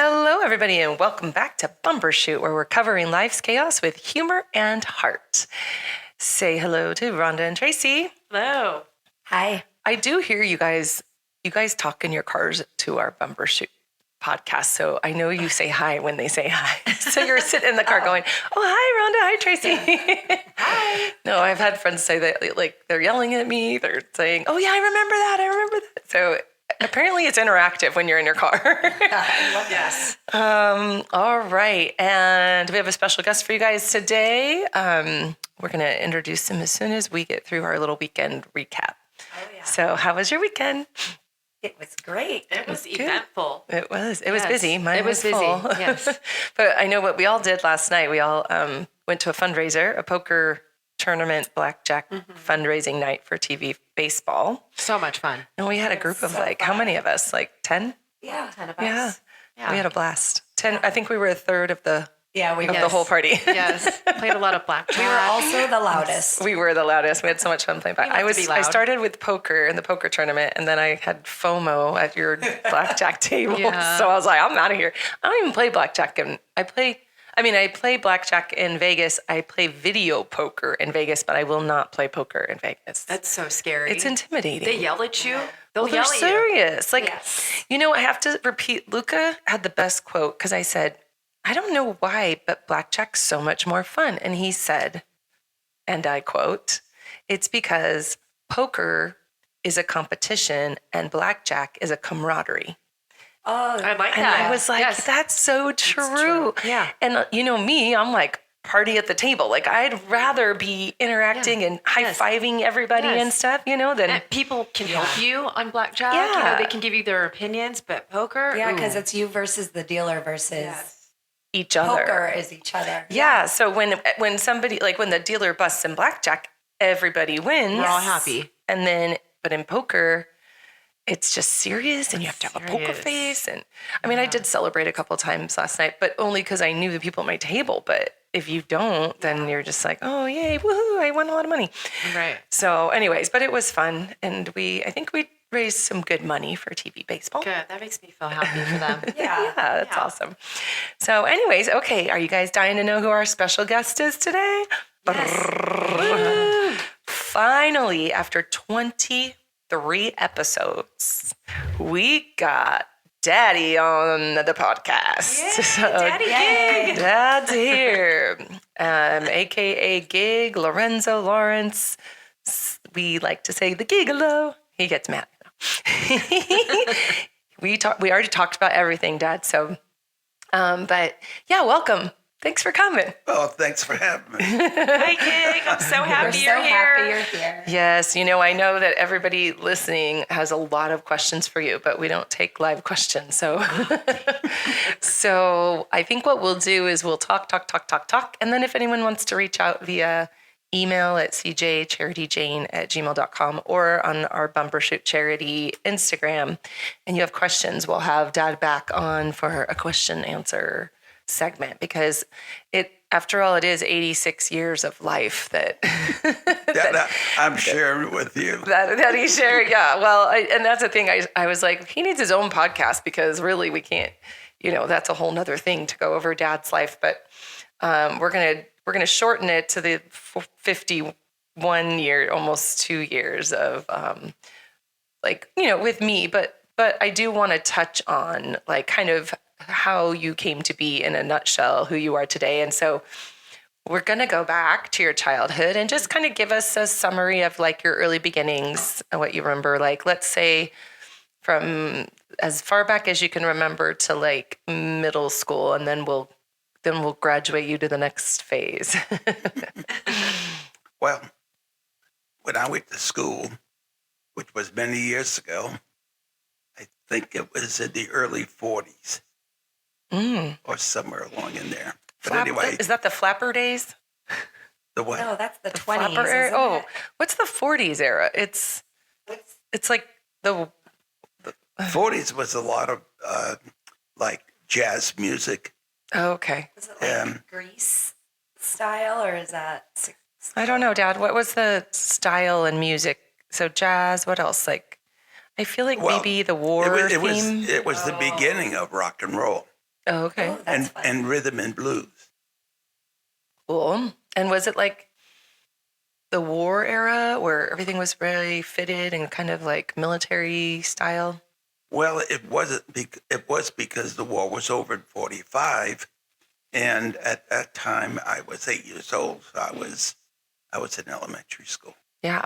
Hello, everybody, and welcome back to Bumbershoot, where we're covering life's chaos with humor and heart. Say hello to Rhonda and Tracy. Hello. Hi. I do hear you guys talk in your cars to our Bumbershoot podcast, so I know you say hi when they say hi. So you're sitting in the car going, oh, hi, Rhonda. Hi, Tracy. Hi. No, I've had friends say that, like, they're yelling at me. They're saying, oh, yeah, I remember that. So apparently it's interactive when you're in your car. I love Yes. All right. And we have a special guest for you guys today. We're going to introduce him as soon as we get through our little weekend recap. Oh, yeah. So how was your weekend? It was great. It was Good. eventful. It was Yes. busy. Mine It was busy, full. yes. But I know what we all did last night. We all went to a fundraiser, a poker tournament, blackjack fundraising night for TV baseball. So much fun. And we had a group of so how fun. many of us? Like 10? Yeah. 10 of Yeah. us. Yeah. We had a blast. 10. I think we were a third of the Yeah, we the whole party. Yes. Played a lot of blackjack. We were also the loudest. We were the loudest. We had so much fun playing back. We love to be I loud. started with poker in the poker tournament, and then I had FOMO at your blackjack table. Yeah. So I was like, I'm out of here. I don't even play blackjack, and I play blackjack in Vegas. I play video poker in Vegas, but I will not play poker in Vegas. That's so scary. It's intimidating. They yell at you. They'll Well, they're yell at you. serious. Like, Yes. I have to repeat. Luca had the best quote because I said, I don't know why, but blackjack's so much more fun. And he said, and I quote, it's because poker is a competition and blackjack is a camaraderie. Oh, I like And that. I was like, Yes. that's so true. Yeah. And me, I'm like, party at the table. Like, I'd rather be interacting and high-fiving everybody Yes. and stuff, than... And people can help you on blackjack. Yeah. They can give you their opinions, but poker. yeah, ooh. because it's you versus the dealer versus each other. poker is each other. Yeah. So when somebody, like when the dealer busts in blackjack, everybody wins. We're all happy. And then, but in poker, it's just serious and you have to have a poker Serious. face. And I did celebrate a couple times last night, but only because I knew the people at my table. But if you don't, then you're just like, oh, yay, woohoo, I won a lot of money. Right. So anyways, but it was fun. And I think we raised some good money for TV baseball. Good. That makes me feel happy for them. Yeah. Yeah, that's Yeah. awesome. So anyways, okay, are you guys dying to know who our special guest is today? Finally, after 23 episodes, we got Daddy on the podcast. So, Daddy Gig. Dad's here. AKA Gig, Lorenzo Lawrence. We like to say the Gigolo. He gets mad. We already talked about everything, Dad. So, but yeah, welcome. Thanks for coming. Oh, thanks for having me. Hi, Gig. I'm so We're happy so you're here. happy you're here. Yes, I know that everybody listening has a lot of questions for you, but we don't take live questions. So, so I think what we'll do is we'll talk. And then if anyone wants to reach out via email at cjcharityjane@gmail.com or on our Bumbershoot Charity Instagram, and you have questions, we'll have Dad back on for a question answer segment because after all, it is 86 years of life that I'm sharing with you. that he shared. Yeah. Well, and that's the thing. I was like, he needs his own podcast because really we can't, that's a whole nother thing to go over Dad's life. But we're going to shorten it to the 51 year, almost 2 years of with me. But I do want to touch on like kind of how you came to be in a nutshell, who you are today. And so we're going to go back to your childhood and just kind of give us a summary of like your early beginnings and what you remember. Like, let's say from as far back as you can remember to like middle school, and then we'll graduate you to the next phase. Well, when I went to school, which was many years ago, I think it was in the early 40s or somewhere along in there. But anyway, Is that the flapper days? the what? No, that's the 20s. Flapper era? Isn't Oh, it? what's the 40s era? It's like the 40s was a lot of like jazz music. oh, okay. Is it like Um, Grease style or is that? I don't know, Dad. What was the style and music? So jazz. What else? Like, I feel like Well, maybe the war it theme. was the beginning of rock and roll. Oh, okay. Oh, that's fun. and rhythm and blues. Cool. And was it like the war era where everything was really fitted and kind of like military style? Well, it wasn't. It was because the war was over in '45, and at that time I was 8 years old. So I was in elementary school. Yeah.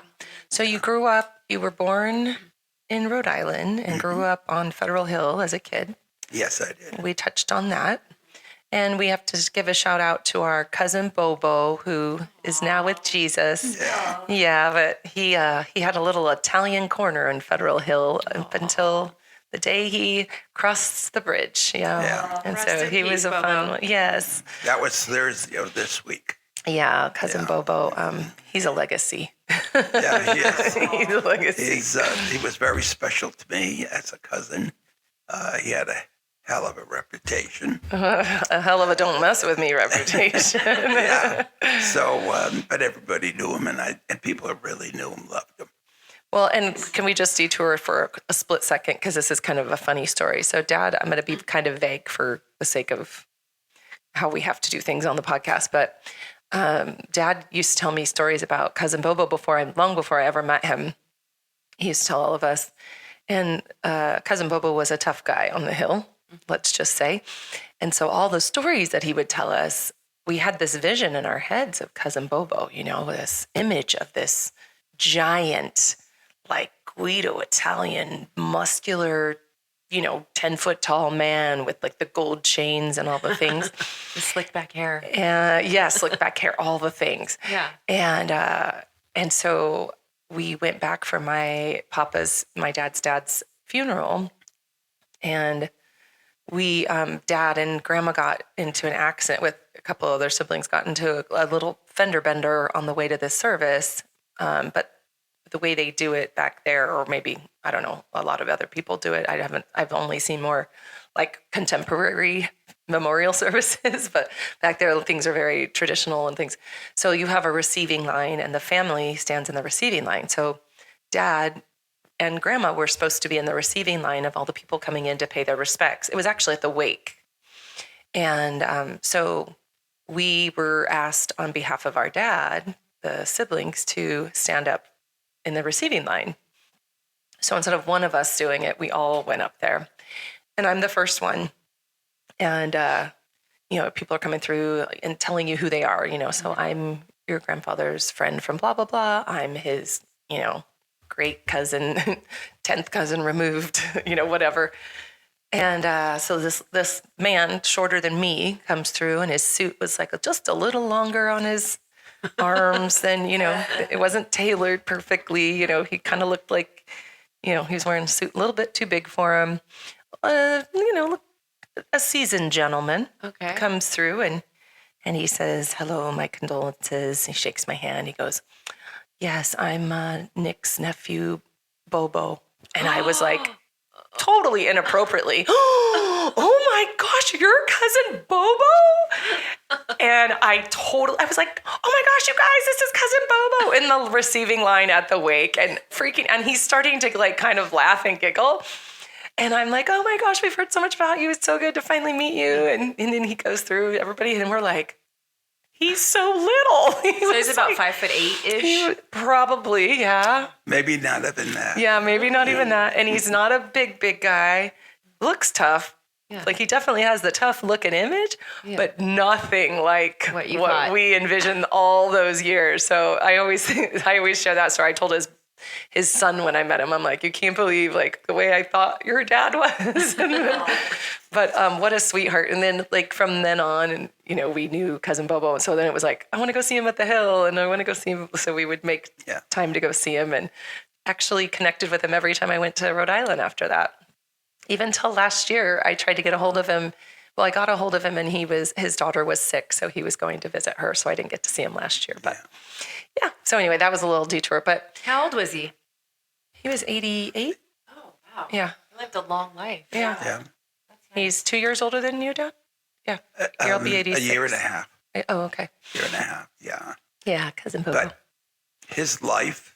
So you grew up, you were born in Rhode Island and grew up on Federal Hill as a kid. Yes, I did. We touched on that. And we have to give a shout out to our cousin Bobo, who is now with Jesus. Yeah, but he had a little Italian corner in Federal Hill up until the day he crossed the bridge. Yeah. And Rest so in he was peace, a fun Bobo. one. Yes. That was Thursday of this week. Yeah, cousin Yeah. Bobo. He's a legacy. Yeah, yes. He's a legacy. He was very special to me as a cousin. He had a hell of a reputation. A hell of a don't mess with me reputation. Yeah. So, but everybody knew him, and people who really knew him loved him. Well, and can we just detour for a split second? Because this is kind of a funny story. So, Dad, I'm going to be kind of vague for the sake of how we have to do things on the podcast. But Dad used to tell me stories about cousin Bobo long before I ever met him. He used to tell all of us. And cousin Bobo was a tough guy on the hill, let's just say. And so all the stories that he would tell us, we had this vision in our heads of cousin Bobo, this image of this giant, like Guido Italian, muscular, 10-foot tall man with like the gold chains and all the things. The slick back hair. Slick back hair, all the things. Yeah. And so we went back for my dad's funeral, and we, Dad and Grandma got into an accident with a couple of their siblings, got into a little fender bender on the way to this service. But the way they do it back there, or maybe, I don't know, a lot of other people do it. I've only seen more like contemporary memorial services, but back there things are very traditional and things. So you have a receiving line and the family stands in the receiving line. So Dad and Grandma were supposed to be in the receiving line of all the people coming in to pay their respects. It was actually at the wake. And so we were asked on behalf of our dad, the siblings, to stand up in the receiving line. So instead of one of us doing it, we all went up there. And I'm the first one. And, people are coming through and telling you who they are, So I'm your grandfather's friend from blah, blah, blah. I'm his, great cousin, 10th cousin removed, whatever. And so this man, shorter than me, comes through, and his suit was like just a little longer on his arms than, it wasn't tailored perfectly. He kind of looked like, he was wearing a suit a little bit too big for him. A seasoned gentleman comes through and he says, "Hello, my condolences." He shakes my hand. He goes, "Yes, I'm Nick's nephew, Bobo." And I was like, totally inappropriately, "Oh my gosh, your cousin Bobo?" And I was like, "Oh my gosh, you guys, this is cousin Bobo," in the receiving line at the wake, and he's starting to like kind of laugh and giggle. And I'm like, "Oh my gosh, we've heard so much about you. It's so good to finally meet you." And then he goes through everybody, and we're like, he's so little. So he's about 5'8"-ish. Probably, yeah. Maybe not even that. Yeah, maybe not even that. And he's not a big guy. Looks tough. Yeah. Like he definitely has the tough look and image, but nothing like What you what thought. we envisioned all those years. So I always share that story. I told his son when I met him, I'm like, "You can't believe like the way I thought your dad was." But what a sweetheart. And then like from then on, and we knew cousin Bobo. And so then it was like, I want to go see him at the hill, and I want to go see him. So we would make time to go see him, and actually connected with him every time I went to Rhode Island after that. Even till last year, I tried to get a hold of him. Well, I got a hold of him, and his daughter was sick, so he was going to visit her. So I didn't get to see him last year. But yeah. So anyway, that was a little detour. But How old was he? he was 88. Oh, wow. Yeah. He lived a long life. Yeah. Yeah. He's 2 years older than you, Dad? Yeah. You'll be 86. A year and a half. Oh, okay. Year and a half. Yeah. Yeah, cousin Bobo. But his life,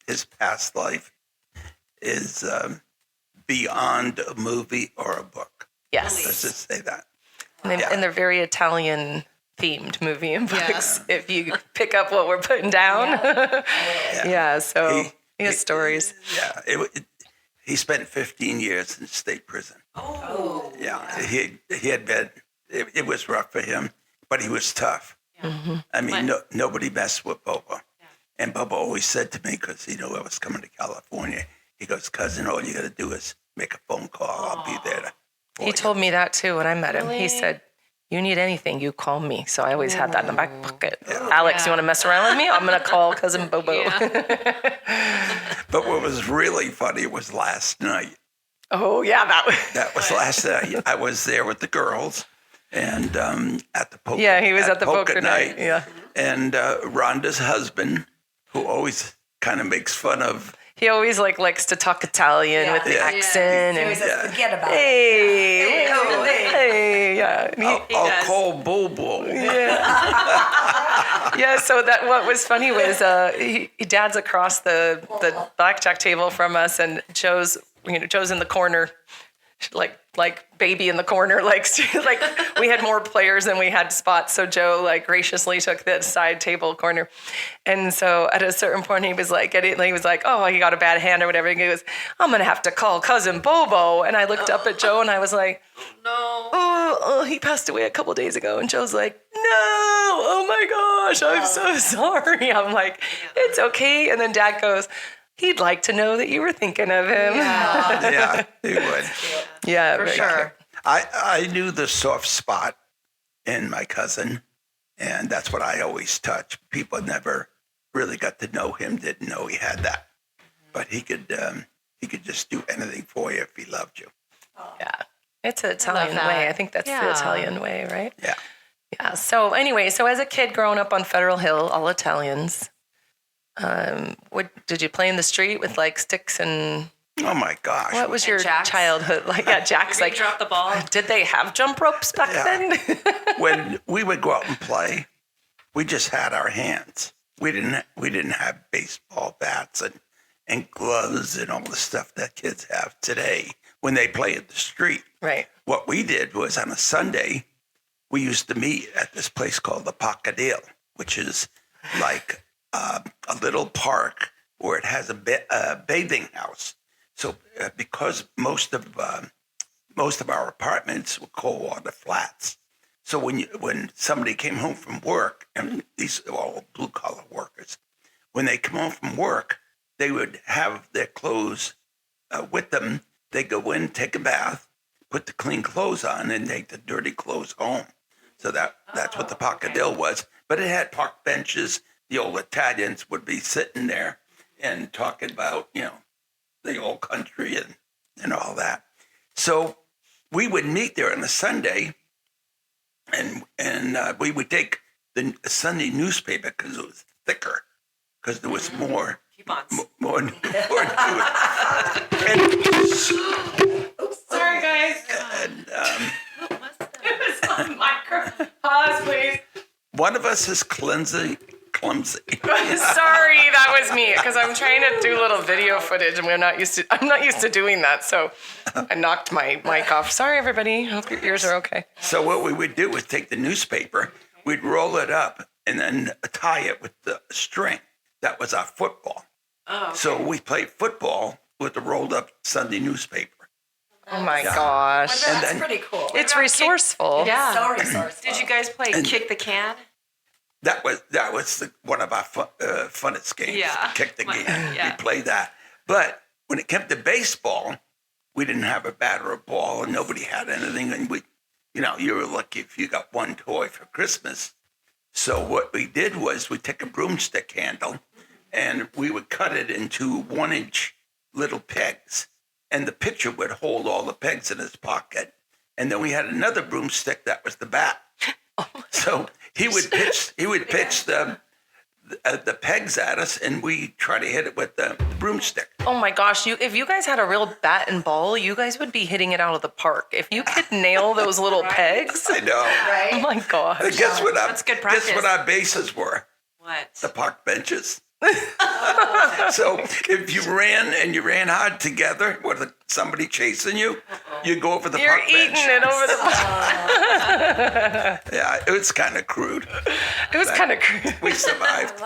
his past life, is beyond a movie or a book. Let's Yes. just say that. And they're very Italian themed movie and Yeah. books. If you pick up what we're putting down. Yeah. So he has stories. Yeah, he spent 15 years in state prison. Oh. Yeah, he had been. It was rough for him, but he was tough. I mean, nobody messed with Bobo. And Bobo always said to me, because he knew I was coming to California, he goes, "Cousin, all you got to do is make a phone call. I'll be there." He told me that too when I met him. He said, "You need anything, you call me." So I always had that in the back pocket. Alex, you want to mess around with me? I'm going to call Cousin Bobo. But what was really funny was last night. Oh, yeah, That was last night. I was there with the girls, and at the poker. Yeah, he was at the poker night. Yeah. And Rhonda's husband, who always kind of makes fun of. He always likes to talk Italian with the Yeah. accent. He And always says, forget about it. hey, oh, hey. hey, yeah. And I'll call Bobo. Yeah, so that what was funny was Dad's across the blackjack table from us, and Joe's in the corner, like baby in the corner, like we had more players than we had spots, so Joe graciously took the side table corner, and so at a certain point he was like, oh, he got a bad hand or whatever, and he goes, I'm gonna have to call Cousin Bobo, and I looked up at Joe and I was like, No. oh, he passed away a couple days ago. And Joe's like, no, oh my gosh, I'm so sorry. I'm like, it's okay. And then Dad goes, he'd like to know that you were thinking of him. Yeah, he would. Yeah, For very sure. I knew the soft spot in my cousin, and that's what I always touch. People never really got to know him, didn't know he had that. But he could just do anything for you if he loved you. Yeah. It's an Italian that. way. I think that's the Yeah. Italian way, right? Yeah. Yeah. So anyway, as a kid growing up on Federal Hill, all Italians, what did you play in the street with sticks and Oh my gosh. what was your jacks? childhood like? Yeah, jacks. Like drop the ball. Did they have jump ropes back then? When we would go out and play, we just had our hands. We didn't have baseball bats and gloves and all the stuff that kids have today when they play in the street. Right. What we did was on a Sunday, we used to meet at this place called the Pacadillo, which is like a little park where it has a bathing house. So because most of our apartments were cold water flats, so when somebody came home from work, and these are all blue collar workers, when they come home from work, they would have their clothes with them. They go in, take a bath, put the clean clothes on, and take the dirty clothes home. So that's what the Pacadillo was. But it had park benches. The old Italians would be sitting there and talking about, the old country and all that. So we would meet there on a Sunday, and we would take the Sunday newspaper because it was thicker, because there was more more to it. Sorry, guys. And It was on micro. Pause, please. one of us is clumsy. Sorry, that was me because I'm trying to do little video footage and I'm not used to doing that. So I knocked my mic off. Sorry, everybody. Hope your ears are okay. So what we would do was take the newspaper, we'd roll it up, and then tie it with the string. That was our football. Oh, okay. So we played football with the rolled up Sunday newspaper. Oh my gosh. That's then- pretty cool. It's resourceful. Yeah. So resourceful. Did you guys play kick the can? That was one of our funnest games. Yeah. Kick the game. Yeah. We played that. But when it came to baseball, we didn't have a bat or a ball, and nobody had anything. And you were lucky if you got one toy for Christmas. So what we did was we took a broomstick handle, and we would cut it into 1-inch little pegs, and the pitcher would hold all the pegs in his pocket. And then we had another broomstick that was the bat. So he would pitch the pegs at us, and we try to hit it with the broomstick. Oh my gosh. If you guys had a real bat and ball, you guys would be hitting it out of the park. If you could nail those little pegs. I know. Oh Right? my gosh. But guess what? That's good practice. Guess what our bases were? What? The park benches. So if you ran and you ran hard together with somebody chasing you, you go over the You're park eating bench. it over the. Yeah, it was kind of crude. It was kind of crude. We survived.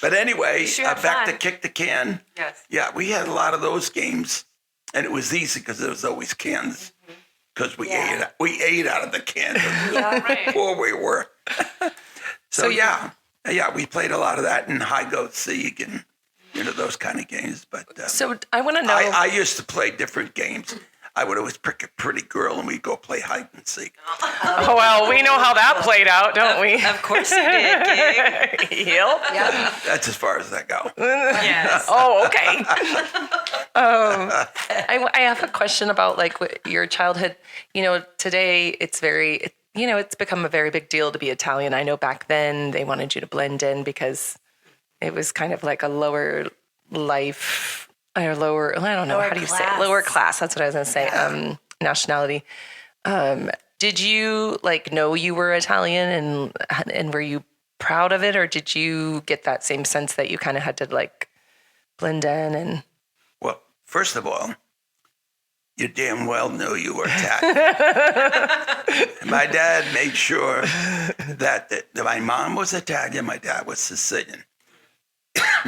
But anyway, sure had back to fun. kick the can. Yes. Yeah, we had a lot of those games, and it was easy because there was always cans. Because we ate out of the can Yeah. Right. before we were. So yeah, we played a lot of that in hide go seek and those kind of games. But So I want to know. I used to play different games. I would always pick a pretty girl and we'd go play hide and seek. Oh, well, we know how that played out, don't we? Of course you did, Gig. Yep. Yeah. That's as far as I go. Yes. Oh, okay. I have a question about like your childhood. Today it's it's become a very big deal to be Italian. I know back then they wanted you to blend in because it was kind of like a lower life or lower, I don't know, Lower how do you say it? class. Lower class. That's what I was going to say. Nationality. Did you know you were Italian and were you proud of it, or did you get that same sense that you kind of had to blend in and Well, first of all, you damn well knew you were Italian. My dad made sure that my mom was Italian, my dad was Sicilian.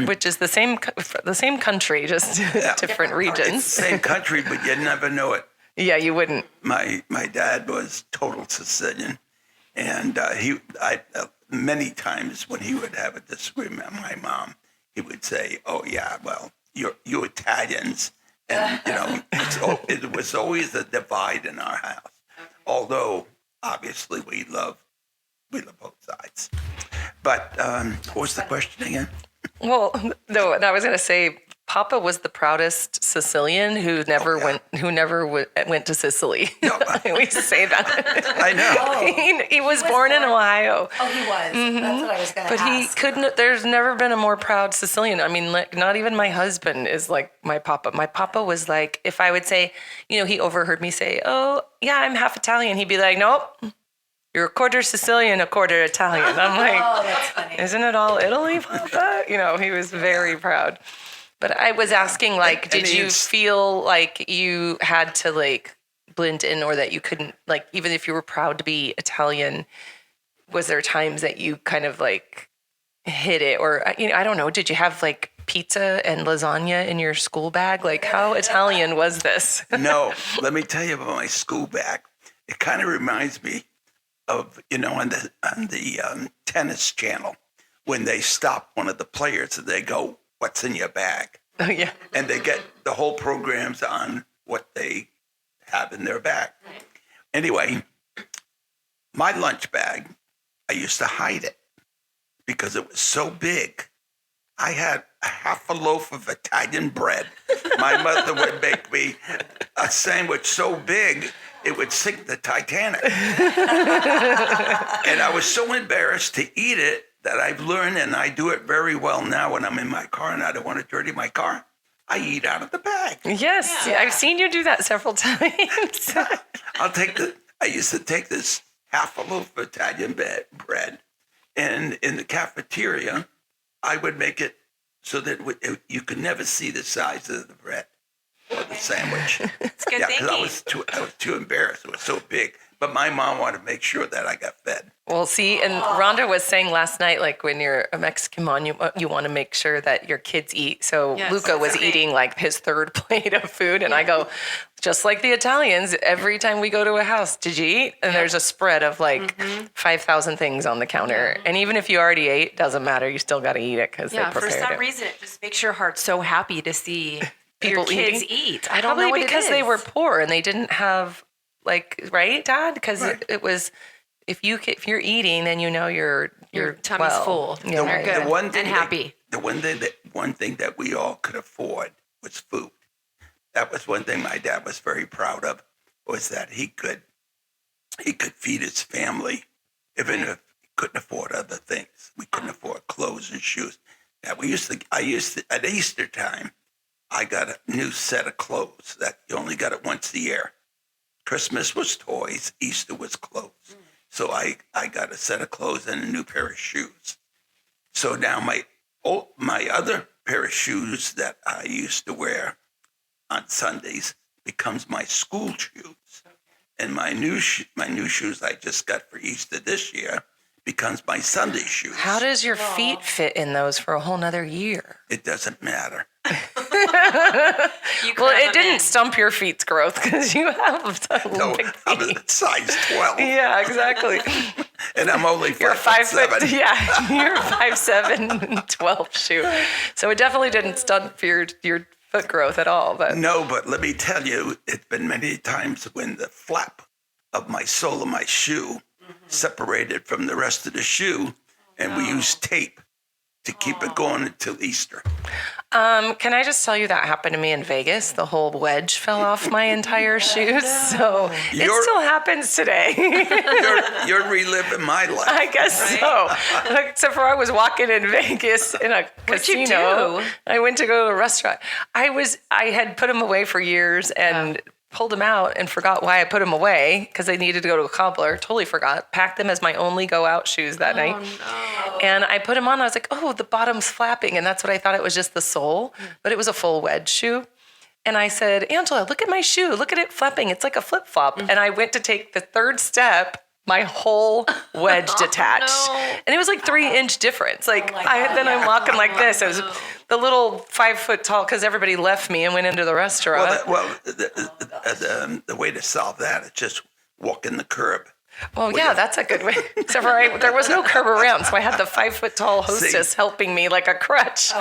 which is the same country, just different It's regions. the same country, but you never know it. Yeah, you wouldn't. My dad was total Sicilian, and many times when he would have a disagreement with my mom, he would say, "Oh yeah, well you Italians," and it was always a divide in our house. Although obviously we love both sides. But what was the question again? Well, no, I was going to say Papa was the proudest Sicilian who never went to Sicily. No. we used to say that. I know. he was born in Ohio. Oh, he was. That's what I was going to But ask. he couldn't. There's never been a more proud Sicilian. I mean, not even my husband is like my papa. My papa was like, if I would say, he overheard me say, "Oh, yeah, I'm half Italian," he'd be like, "Nope, you're a quarter Sicilian, a quarter Italian." I'm like, Oh, that's funny. "Isn't it all Italy, Papa?" He was very proud. But I was asking, did you feel like you had to blend in, or that you couldn't, even if you were proud to be Italian, was there times that you kind of hid it, or I don't know, did you have pizza and lasagna in your school bag? How Italian was this? No, let me tell you about my school bag. It kind of reminds me of on the tennis channel when they stop one of the players and they go, "What's in your bag?" Oh yeah. And they get the whole programs on what they have in their bag. Anyway, my lunch bag, I used to hide it because it was so big. I had a half a loaf of Italian bread. My mother would make me a sandwich so big it would sink the Titanic. And I was so embarrassed to eat it that I've learned, and I do it very well now when I'm in my car and I don't want to dirty my car. I eat out of the bag. Yes, Yeah. I've seen you do that several times. I used to take this half a loaf of Italian bread, and in the cafeteria, I would make it so that you could never see the size of the bread or the sandwich. It's good Because thinking. I was too embarrassed. It was so big. But my mom wanted to make sure that I got fed. Well, see, and Rhonda was saying last night, when you're a Mexican mom, you want to make sure that your kids eat. So Yes, Luca that's was the thing. eating his third plate of food, and I go, just like the Italians, every time we go to a house, did you eat? And there's a spread of 5,000 things on the counter, and even if you already ate, doesn't matter. You still got to eat it because they Yeah, prepared for some it. reason, it just makes your heart so happy to see People your kids eating? eat. I don't Probably know what because it they is. were poor and they didn't have right, Dad? Because Right. it was. If you're eating, then Your tummy's well. full. Yeah, They're right. good and happy. The one thing that we all could afford was food. That was one thing my dad was very proud of, was that he could feed his family, even if he couldn't afford other things. We couldn't afford clothes and shoes. Now I used to at Easter time, I got a new set of clothes that you only got it once a year. Christmas was toys, Easter was clothes. So I got a set of clothes and a new pair of shoes. So now my other pair of shoes that I used to wear on Sundays becomes my school shoes, and my new shoes I just got for Easter this year becomes my Sunday shoes. How does your feet fit in those for a whole nother year? It doesn't matter. You Well, crab it them didn't in. stump your feet's growth because you have No, big I'm feet. a size 12, Yeah, exactly. and I'm only You're 5'7". Yeah, you're 5'7", 12 shoe. So it definitely didn't stunt your foot growth at all. But No, but let me tell you, it's been many times when the flap of my sole of my shoe separated from the rest of the shoe, and we used tape to keep it going until Easter. can I just tell you that happened to me in Vegas? The whole wedge fell off my entire shoe. So it You're- still happens today. You're reliving my life. I guess so. Except for I was walking in Vegas in a What'd you casino. do? I went to go to a restaurant. I had put them away for years and pulled them out and forgot why I put them away because I needed to go to a cobbler. Totally forgot. Packed them as my only go out shoes that night. No. And I put them on. I was like, oh, the bottom's flapping. And that's what I thought it was, just the sole. But it was a full wedge shoe. And I said, Angela, look at my shoe. Look at it flapping. It's like a flip flop. And I went to take the third step. My whole wedge detached. No. And it was like 3-inch difference. Like my God, then I'm yeah. walking like this. It was the little 5 foot tall because everybody left me and went into the restaurant. The way to solve that is just walk in the curb. Well, yeah, that's a good way. Except for there was no curb around, so I had the 5 foot tall hostess helping me like a crutch.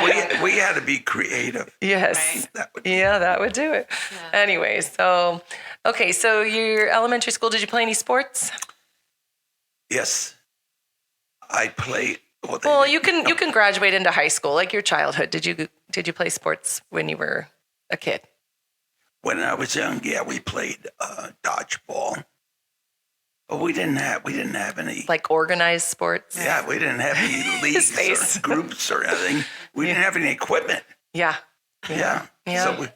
We had to be creative. Yes. That would Yeah, that would do it. Anyway, so okay, so your elementary school, did you play any sports? Yes, I played. Well, you can graduate into high school, like your childhood. Did you play sports when you were a kid? When I was young, yeah, we played dodgeball. But we didn't have any. Like organized sports? Yeah, we didn't have any leagues face. or groups or anything. We didn't have any equipment. Yeah. Yeah. Yeah. So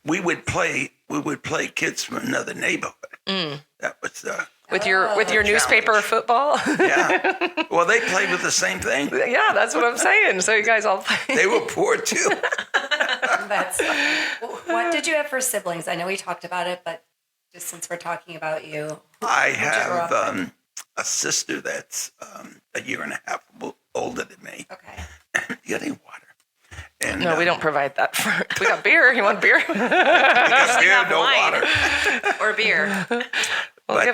we would play kids from another neighborhood. That was With your newspaper challenge. football? yeah. Well, they played with the same thing. Yeah, that's what I'm saying. So you guys all play. They were poor too. That's, what did you have for siblings? I know we talked about it, but just since we're talking about you, I who'd you grow up have with? a sister that's a year and a half older than me. Okay. Getting water. And No, we don't provide that for. We got beer. You want beer? we got beer, have no wine. water. Or beer.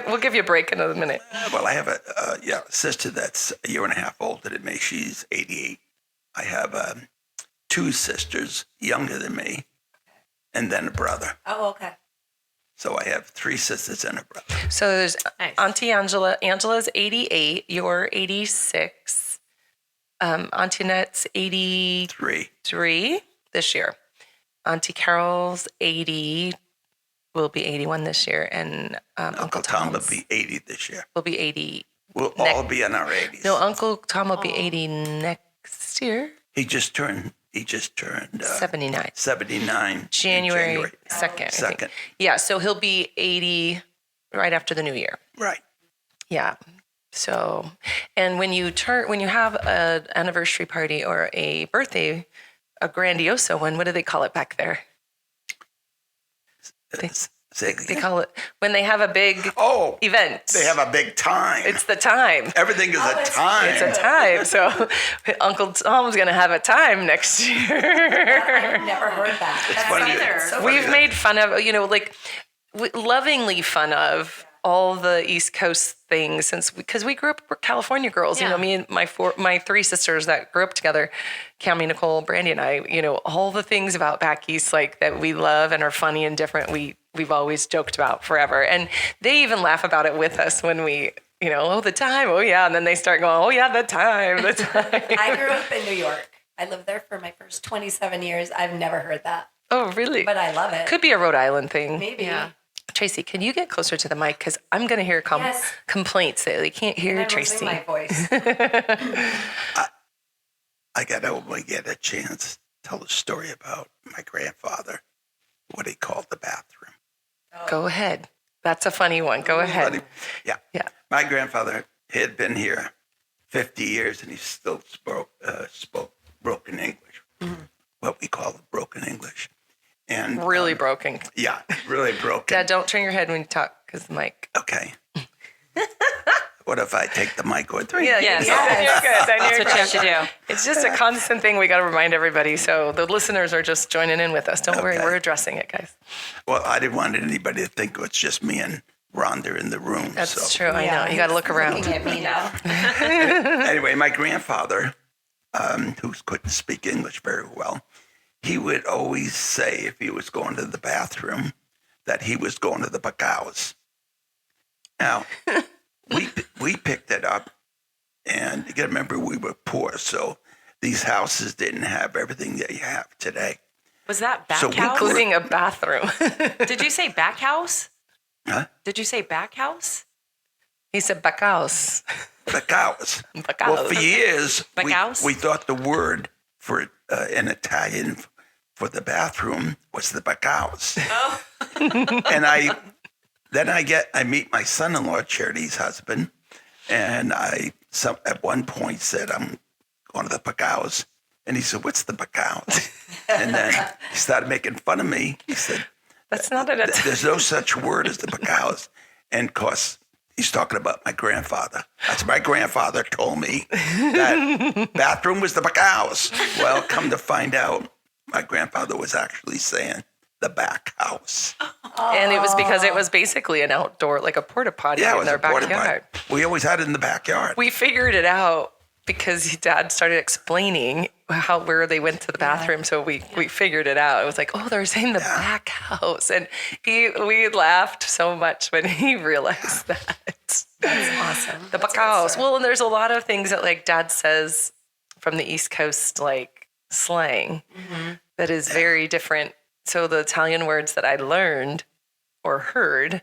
We'll give you a break in a minute. Well, I have a sister that's a year and a half older than me. She's 88. I have 2 sisters younger than me, and then a brother. Oh, okay. So I have 3 sisters and a brother. So there's Nice. Auntie Angela. Angela's 88. You're 86. Auntie Nette's 83 3. this year. Auntie Carol's 80. Will be 81 this year, and Uncle Tom will be 80 this year. will be 80. We'll all be in our 80s. No, Uncle Tom will be 80 next year. He just turned 79. 79 in January 2nd. I think. 2nd. Yeah, so he'll be 80 right after the new year. Right. Yeah. So, and when you have an anniversary party or a birthday, a grandioso one, what do they call it back there? Say it They again. call it when they have a big Oh, event. they have a big time. It's the time. Everything is a that's time. It's a time. So Uncle Tom's going to have a time next year. I've never heard that. That's funny. Either. so We've funny. made fun of, like lovingly fun of all the East Coast things because we grew up, we're California girls. Yeah. Me and my 3 sisters that grew up together, Cami, Nicole, Brandy, and I. All the things about back east like that we love and are funny and different. We've always joked about forever, and they even laugh about it with us when we. The time. Oh yeah, and then they start going. Oh yeah, the time. The time. I grew up in New York. I lived there for my first 27 years. I've never heard that, Oh really? but I love it. Could be a Rhode Island thing. Maybe. Yeah. Tracy, can you get closer to the mic? Because I'm going to hear Yes. complaints that they can't hear I'm Tracy. losing my voice. I got to only get a chance to tell a story about my grandfather, what he called the bathroom. Go ahead. That's a funny one. Go ahead. Yeah. Yeah. My grandfather had been here 50 years, and he still spoke broken English, what we call broken English. And Really broken. yeah, really broken. Dad, don't turn your head when you talk because the mic. Okay. What if I take the mic with me? Yeah, Yes. then you're good. Then That's you're what you have good. to do. It's just a constant thing we got to remind everybody. So the listeners are just joining in with us. Don't worry, Okay. we're addressing it, guys. Well, I didn't want anybody to think it's just me and Rhonda in the room. That's so. true. I know. You got to look around. Looking at me now. Anyway, my grandfather, who couldn't speak English very well, he would always say if he was going to the bathroom that he was going to the bacaus. Now, we picked it up, and you got to remember we were poor, so these houses didn't have everything that you have today. Was that back So house? Including a bathroom. Did you say back house? Huh? Did you say back house? He said bacaus. Bacaus. Bacaus. Well, for years, Bacaus? we thought the word for in Italian for the bathroom was the bacaus. Oh. And I meet my son-in-law, Charity's husband, and at one point said, I'm going to the bacaus. And he said, what's the bacaus? And then he started making fun of me. He said, That's not an Italian. there's no such word as the bacaus. And of course, he's talking about my grandfather. That's my grandfather told me that bathroom was the bacaus. Well, come to find out, my grandfather was actually saying the back house. And it was because it was basically an outdoor, like a porta potty Yeah, it in was their a porta backyard. potty. We always had it in the backyard. We figured it out because Dad started explaining where they went to the bathroom. So we figured it out. It was like, oh, they're saying the back house. And we laughed so much when he realized that. That's awesome. The back house. Well, and there's a lot of things that like Dad says from the East Coast, like slang, that is very different. So the Italian words that I learned or heard,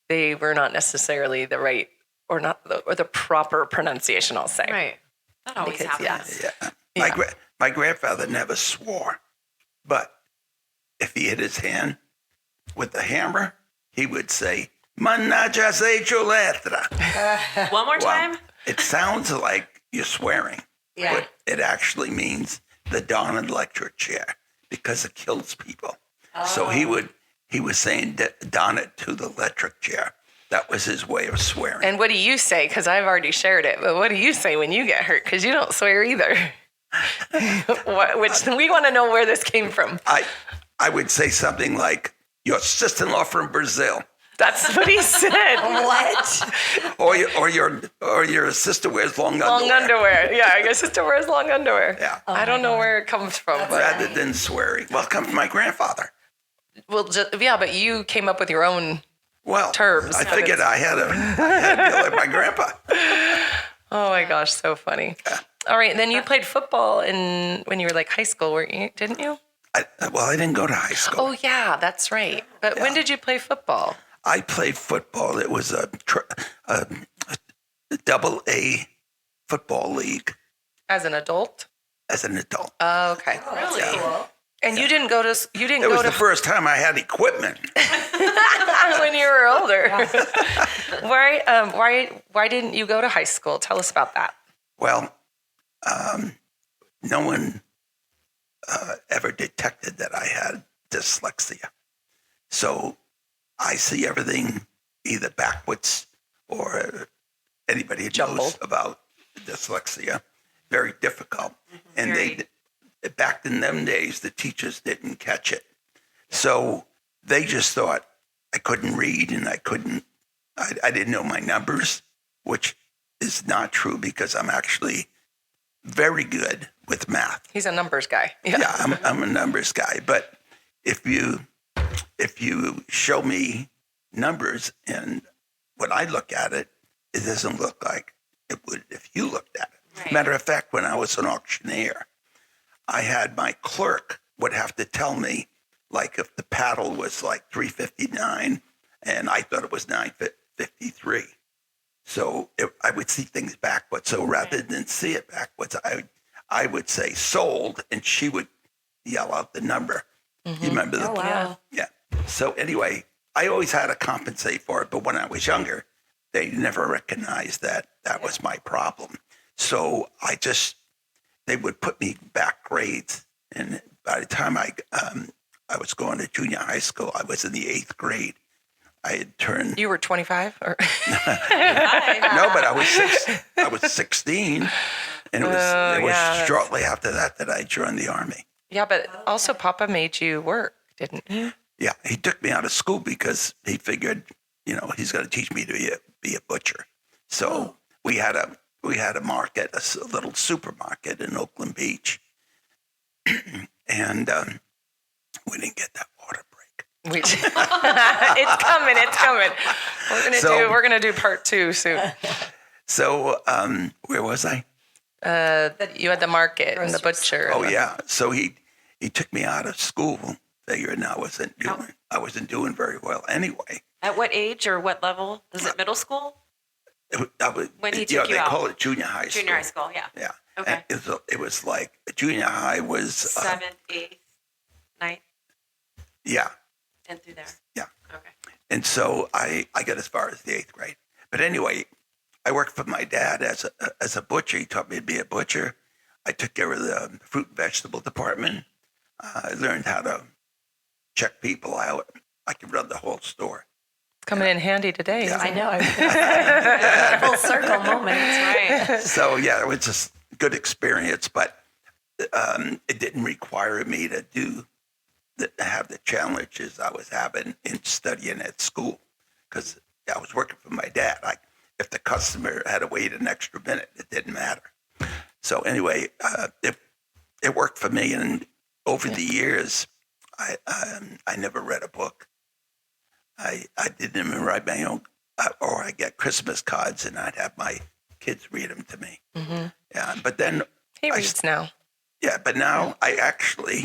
they were not necessarily the right or the proper pronunciation, I'll say. Right. That always Because, yeah. happens. Yeah. My grandfather never swore, but if he hit his hand with the hammer, he would say, "Mannaggia sei letra." One more Well, time. it sounds like you're swearing, Yeah. but it actually means the Dawn electric chair because it kills people. So he was saying don it to the electric chair. That was his way of swearing. And what do you say? Because I've already shared it, but what do you say when you get hurt? Because you don't swear either. Which we want to know where this came from. I would say something like, "Your sister-in-law from Brazil," That's what he said. What? or your sister wears long underwear. Long underwear. Yeah, I guess sister wears long underwear. Yeah. I don't know where it comes from, but Rather than swearing. Well, it comes from my grandfather. but you came up with your own. Well, Terms. I figured I had to be like my grandpa. Oh my gosh, so funny. All right, and then you played football when you were like high school, didn't you? I didn't go to high school. Oh yeah, that's right. But when did you play football? I played football. It was a double A football league As an adult? as an adult. Oh, okay. Really? Cool. And you didn't go to It was the first time I had equipment. when you were older. Why didn't you go to high school? Tell us about that. Well, no one ever detected that I had dyslexia. So I see everything either backwards or anybody who knows Jumbled. about dyslexia. Very difficult. And Very. back in them days, the teachers didn't catch it. So they just thought I couldn't read and I didn't know my numbers, which is not true because I'm actually very good with math. He's a numbers guy. Yeah, I'm a numbers guy. But if you show me numbers and when I look at it, it doesn't look like it would if you looked at it. Right. Matter of fact, when I was an auctioneer, I had my clerk would have to tell me, like if the paddle was like 359 and I thought it was 953. So I would see things backwards. So rather than see it backwards, I would say sold and she would yell out the number. You remember the Oh, wow. Yeah. So anyway, I always had to compensate for it. But when I was younger, they never recognized that was my problem. So I just, they would put me back grades. And by the time I was going to junior high school, I was in the 8th grade. I had turned You were 25 or no, but I was 16, and it was that's- shortly after that I joined the army. Yeah, but also Papa made you work, didn't he? Yeah, he took me out of school because he figured, he's going to teach me to be a butcher. So we had a market, a little supermarket in Oakland Beach, and we didn't get that water break. It's coming. It's coming. We're gonna do part 2 soon. So where was I? You had the market and the butcher. Oh yeah. So he took me out of school, figuring I wasn't doing very well anyway. At what age or what level? Was it middle school? When he took you they out? call it junior high school. Junior high school, yeah. Yeah. Okay. And it was like junior high was 7th, 8th, 9th, yeah. and through there. Yeah. Okay. And so I got as far as the 8th grade. But anyway, I worked for my dad as a butcher. He taught me to be a butcher. I took care of the fruit and vegetable department. I learned how to check people out. I could run the whole store. Coming in handy today. Yeah. I know. Full circle moment. That's right. So yeah, it was just good experience, but it didn't require me to have the challenges I was having in studying at school, because I was working for my dad. If the customer had to wait an extra minute, it didn't matter. So anyway, it worked for me, and over the years, I never read a book. I didn't even write my own, or I get Christmas cards and I'd have my kids read them to me. Mm-hmm. Yeah, but then He reads now. yeah, but now I actually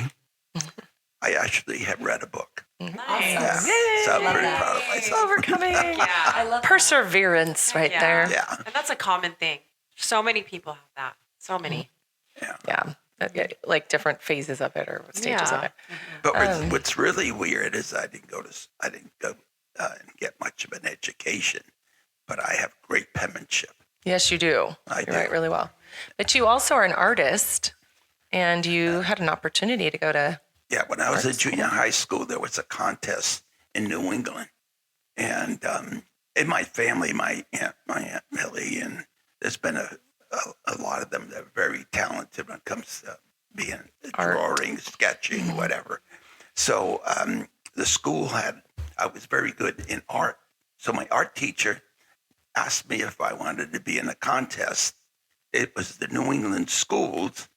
have read a book. Nice. Yeah, Yay! so I'm Love pretty that. proud of myself. Overcoming. Yeah. I love that. Perseverance right Yeah. there. Yeah, And that's a common thing. So many people have that. So many. yeah. Yeah. Like different phases of it or stages of Yeah. it. But what's really weird is I didn't go and get much of an education, but I have great penmanship. Yes, you do. I You do. write really well. But you also are an artist, and you had an opportunity to go to. Yeah, when I was in junior high school, there was a contest in New England, and in my family, my aunt Millie, and there's been a lot of them that are very talented when it comes to being Art. drawing, sketching, whatever. So the school I was very good in art. So my art teacher asked me if I wanted to be in a contest. It was the New England schools,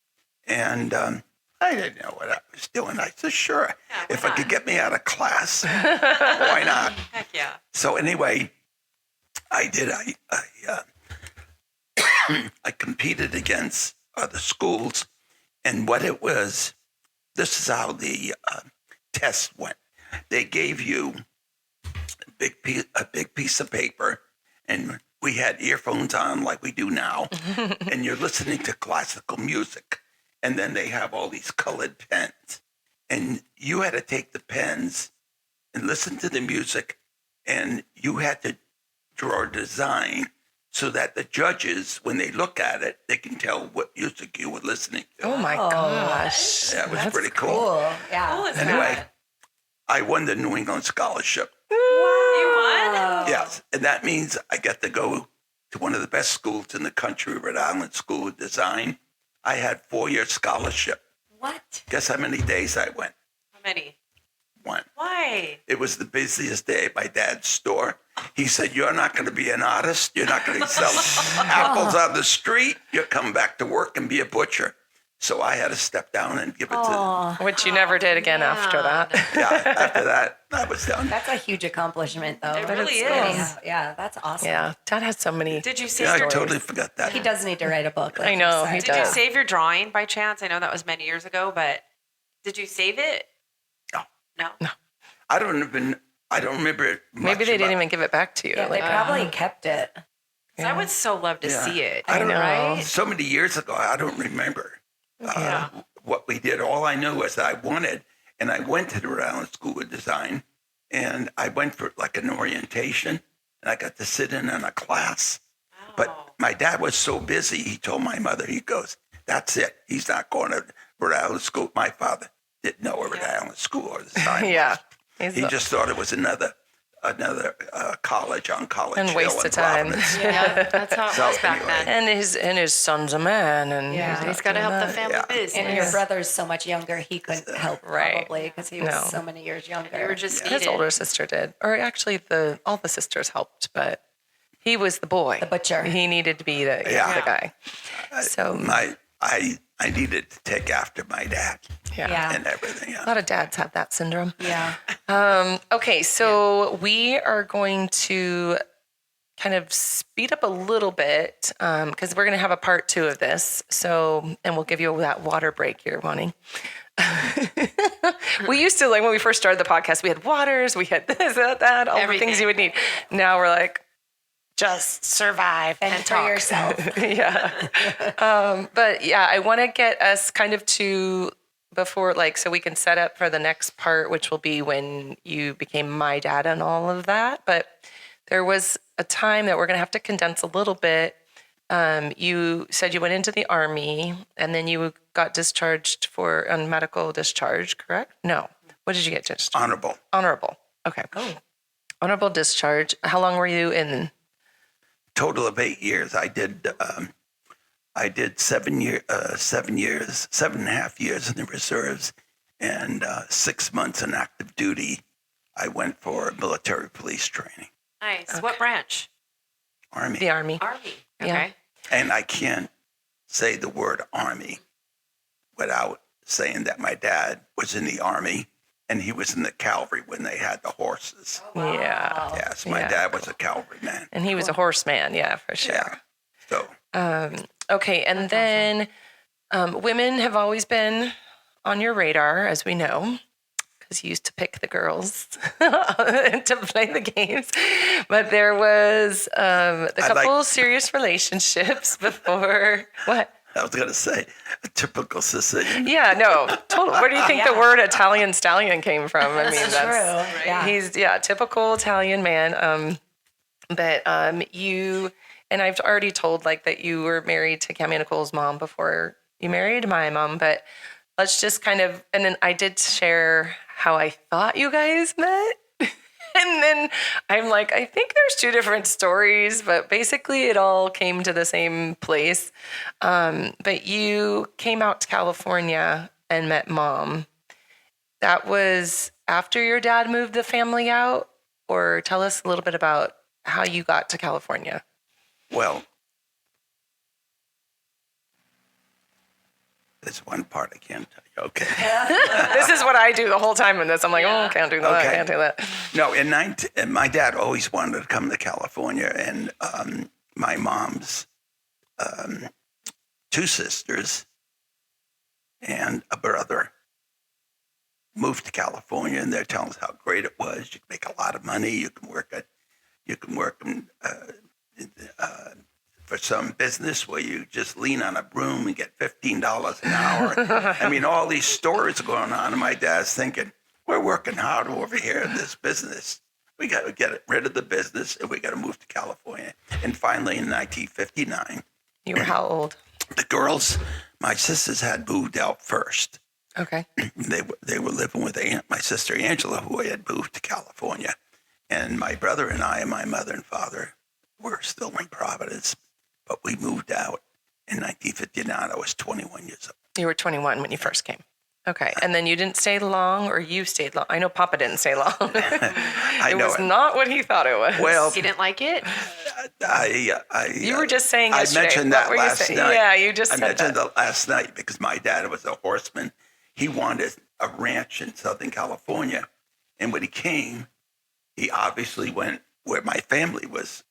and I didn't know what I was doing. I said, sure. Yeah, why If I not? could get me out of class, why not? Heck yeah. So anyway, I did. I competed against other schools, and what it was, this is how the test went. They gave you a big piece of paper, and we had earphones on like we do now, and you're listening to classical music, and then they have all these colored pens, and you had to take the pens and listen to the music, and you had to draw a design so that the judges, when they look at it, they can tell what music you were listening to. Oh my gosh. That was That's pretty cool. Cool. Yeah. Cool is Anyway, that? I won the New England Scholarship. You won? Yes, and that means I got to go to one of the best schools in the country, Rhode Island School of Design. I had 4-year scholarship. What? Guess how many days I went? How many? 1. Why? It was the busiest day at my dad's store. He said, you're not going to be an artist. You're not going to sell apples on the street. You're coming back to work and be a butcher. So I had to step down and give it to Aw, Which you never did again after that. yeah, after that, I was done. that's a huge accomplishment, though. It But really it's- is. Yeah, that's awesome. Yeah. Dad has so many. Did you save Yeah, I your totally forgot that. He does need to write a book. like I know, you said. he Did you does. save your drawing by chance? I know that was many years ago, but did you save it? No. No. I don't remember it much Maybe they didn't about- even give it back to you. Yeah, they Like, probably kept it. 'Cause I would so love to Yeah. see it. I don't know. Right? So many years ago, I don't remember Yeah. what we did. All I knew was that I wanted, and I went to the Rhode Island School of Design, and I went for like an orientation, and I got to sit in on a class. But Oh. my dad was so busy, he told my mother, he goes, That's it. He's not going to Rhode Island School. My father didn't know where Rhode Island School or the sign Yeah. was. He just thought it was another college on College And Hill waste in of time. Providence. Yeah, that's how it So was back anyway. then. And his son's a man, and Yeah. He's got to help the family Yeah. business. And your brother's so much younger, he couldn't help Right. probably because he was No. so many years younger. They were just his needed. older sister did, or actually all the sisters helped, but he was the boy, The butcher. He needed to be the Yeah. guy. So I needed to take after my dad yeah. and everything. A lot of dads have that syndrome. Yeah. Okay, so we are going to kind of speed up a little bit because we're going to have a part 2 of this. So, and we'll give you that water break you're wanting. We used to, like, when we first started the podcast, we had waters, we had this, that, all the things Everything. you would need. Now we're like, just survive And and for talk. yourself. Yeah. But yeah, I want to get us kind of to before, like, so we can set up for the next part, which will be when you became my dad and all of that. But there was a time that we're going to have to condense a little bit. You said you went into the Army and then you got discharged for on medical discharge, correct? No. What did you get discharged? Honorable. Honorable. Okay. Oh. Honorable discharge. How long were you in? Total of 8 years. I did 7 years, 7.5 years in the reserves, and 6 months in active duty. I went for military police training, Nice. What branch? Army. The Army. Army. Yeah. Okay. And I can't say the word Army without saying that my dad was in the Army and he was in the cavalry when they had the horses. Yeah. Yes, my Yeah. dad was a cavalryman. And he was a horseman. Yeah, for sure. Yeah. So Okay, and then women have always been on your radar, as we know, because you used to pick the girls to play the games. But there was a couple serious relationships before. What? I was going to say a typical Sicilian. Yeah, no, totally. Where do you think the word Italian stallion came from? I mean, That's true. Yeah. He's typical Italian man. But you and I've already told like that you were married to Cammy Nicole's mom before you married my mom. But let's just kind of, and then I did share how I thought you guys met. And then I'm like, I think there's 2 different stories, but basically it all came to the same place. But you came out to California and met mom. That was after your dad moved the family out? Or tell us a little bit about how you got to California. Well, there's one part I can't tell you. Okay. This is what I do the whole time in this. I'm like, Yeah. oh, can't do that, Okay. can't do that. No, and my dad always wanted to come to California, and my mom's 2 sisters and a brother moved to California, and they're telling us how great it was. You can make a lot of money. You can work for some business where you just lean on a broom and get $15 an hour. I mean, all these stories going on, and my dad's thinking, we're working hard over here in this business. We got to get rid of the business, and we got to move to California. And finally, in 1959, You were how old? the girls, my sisters, had moved out first. Okay. They were living with my sister Angela, who had moved to California, and my brother and I and my mother and father were still in Providence, but we moved out in 1959. I was 21 years old. You were 21 when you first came. Okay. And then you didn't stay long, or you stayed long? I know Papa didn't stay long. I It know was it. not what he thought it was. Well, You didn't like it? You were just saying I yesterday. mentioned What that were you last saying? night. Yeah, you just I said mentioned that. that last night because my dad was a horseman. He wanted a ranch in Southern California, and when he came, he obviously went where my family was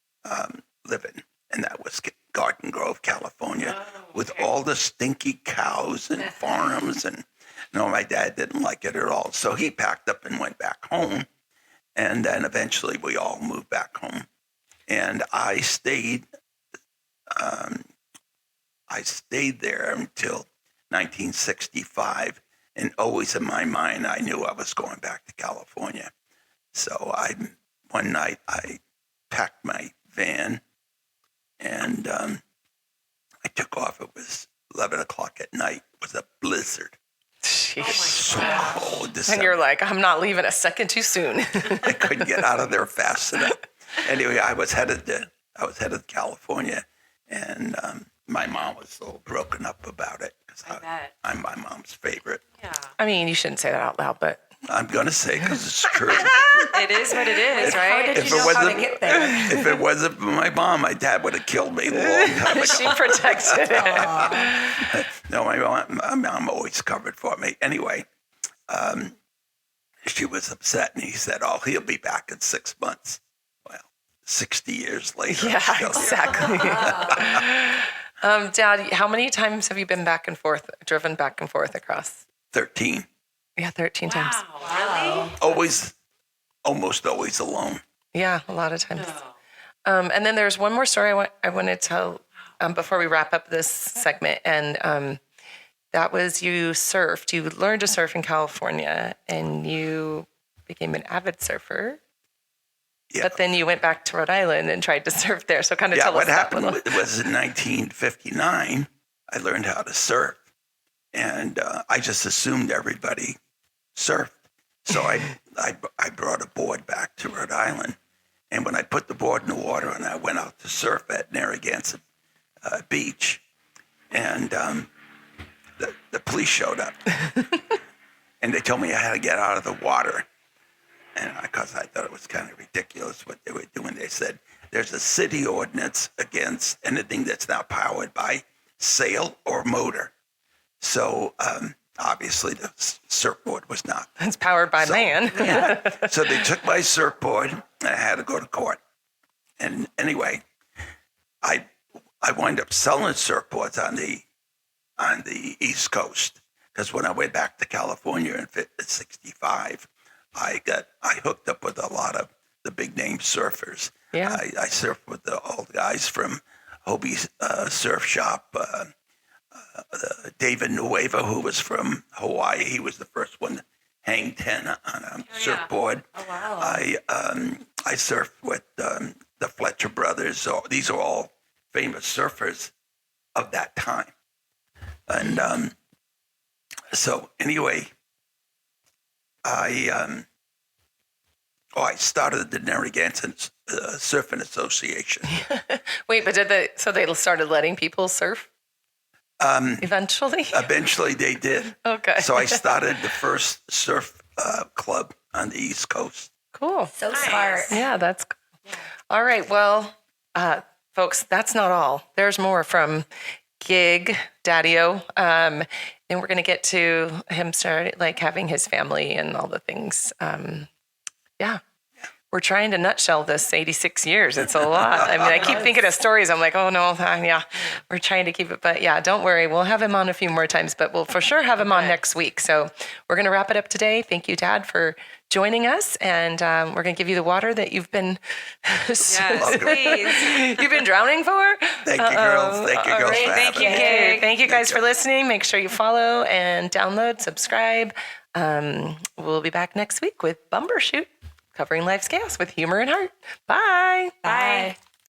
living, and that was Garden Grove, California, with all the stinky cows and farms. And no, my dad didn't like it at all. So he packed up and went back home. And then eventually we all moved back home. And I stayed there until 1965. And always in my mind, I knew I was going back to California. So one night I packed my van and I took off. It was 11 o'clock at night. It was a blizzard. Jeez. So cold. And December. you're like, I'm not leaving a second too soon. I couldn't get out of there fast enough. Anyway, I was headed to California, and my mom was so broken up about it because I bet. I'm my mom's favorite. Yeah. I mean, you shouldn't say that out loud, but I'm gonna say because it's true. It is what it is, How right? did If you it know how to wasn't- get there? If it wasn't for my mom, my dad would have killed me a long time ago. she protected it. No, my mom always covered for me. Anyway, she was upset, and he said, "Oh, he'll be back in 6 months." Well, 60 years later. I'm Yeah, still here. exactly. Dad, how many times have you been driven back and forth across? 13. Yeah, 13 times. Wow. Almoys, almost always alone. Yeah, a lot of times. No. And then there's one more story I want to tell before we wrap up this segment. And that was you surfed. You learned to surf in California and you became an avid surfer. Yeah. But then you went back to Rhode Island and tried to surf there. So kind of Yeah, tell what us that happened little. was in 1959, I learned how to surf. And I just assumed everybody surfed. So I brought a board back to Rhode Island. And when I put the board in the water and I went out to surf at Narragansett Beach, and the police showed up. And they told me I had to get out of the water. And because I thought it was kind of ridiculous what they were doing, they said, there's a city ordinance against anything that's not powered by sail or motor. So obviously the surfboard was not. It's powered by man. So they took my surfboard and I had to go to court. And anyway, I wound up selling surfboards on the East Coast because when I went back to California in 65, I hooked up with a lot of the big name surfers. Yeah. I surfed with all the guys from Hobie's Surf Shop. David Nueva, who was from Hawaii, he was the first one to hang 10 on a surfboard. Oh, wow. I surfed with the Fletcher brothers. So these are all famous surfers of that time. And so anyway, I started the Narragansett Surfing Association. Wait, but they started letting people surf eventually? Eventually they did. Okay. So I started the first surf club on the East Coast. Cool. So smart. Yeah, that's cool. All right. Well, folks, that's not all. There's more from Gig Daddy-O. And we're going to get to him having his family and all the things. Yeah. We're trying to nutshell this 86 years. It's a lot. I mean, I keep thinking of stories. I'm like, oh no, yeah, we're trying to keep it. But yeah, don't worry. We'll have him on a few more times, but we'll for sure have him on next week. So we're going to wrap it up today. Thank you, Dad, for joining us. And we're going to give you the water that you've been, Yes, please. you've been drowning for. Thank you, girls. Thank you, girls, Right, for thank having you, me. Gig. Thank you guys for listening. Make sure you follow and download, subscribe. We'll be back next week with Bumbershoot, covering life's chaos with humor and heart. Bye. Bye.